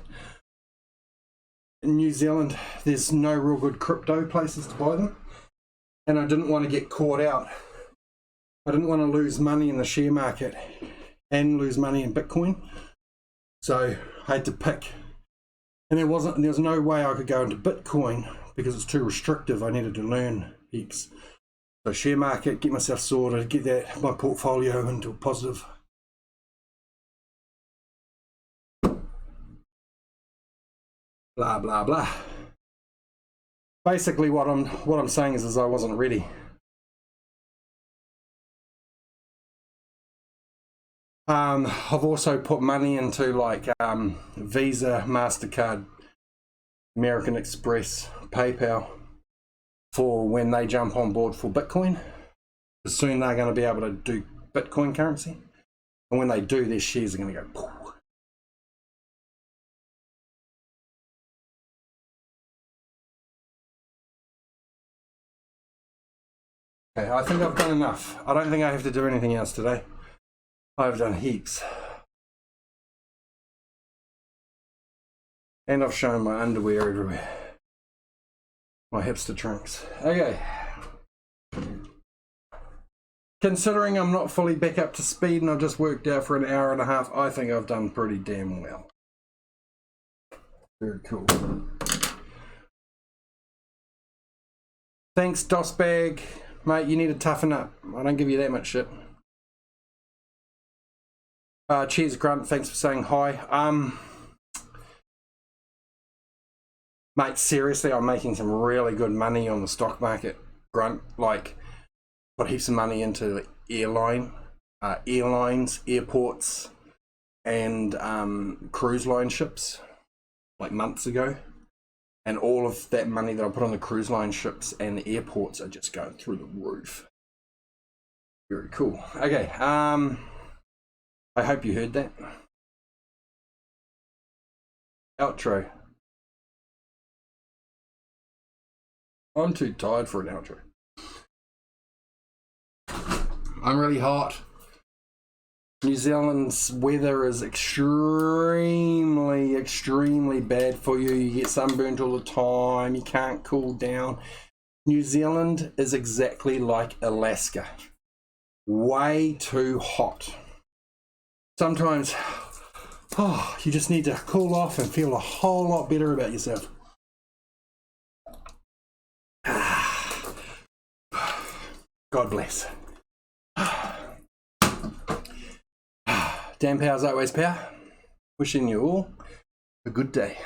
in New Zealand there's no real good crypto places to buy them, and I didn't want to get caught out. I didn't want to lose money in the share market and lose money in Bitcoin. So I had to pick, and there was no way I could go into Bitcoin because it's too restrictive. I needed to learn heaps. So share market, get myself sorted, get my portfolio into a positive. Blah blah blah. Basically, what I'm saying is I wasn't ready. I've also put money into like Visa, MasterCard, American Express, PayPal for when they jump on board for Bitcoin. Soon they're going to be able to do Bitcoin currency, and when they do, their shares are going to go poof. Okay, I think I've done enough. I don't think I have to do anything else today. I've done heaps. And I've shown my underwear everywhere. My hipster trunks. Okay. Considering I'm not fully back up to speed and I've just worked out for an hour and a half, I think I've done pretty damn well. Very cool. Thanks, DOSBag. Mate, you need to toughen up. I don't give you that much shit. Cheers, Grunt. Thanks for saying hi. Mate, seriously, I'm making some really good money on the stock market, Grunt. Like, put heaps of money into airlines, airports, and cruise line ships, like months ago. And all of that money that I put on the cruise line ships and the airports are just going through the roof. Very cool. Okay, I hope you heard that. Outro. I'm too tired for an outro. I'm really hot. New Zealand's weather is extremely bad for you. You get sunburnt all the time. You can't cool down. New Zealand is exactly like Alaska. Way too hot. Sometimes, you just need to cool off and feel a whole lot better about yourself. God bless. Damn powers, always power. Wishing you all a good day.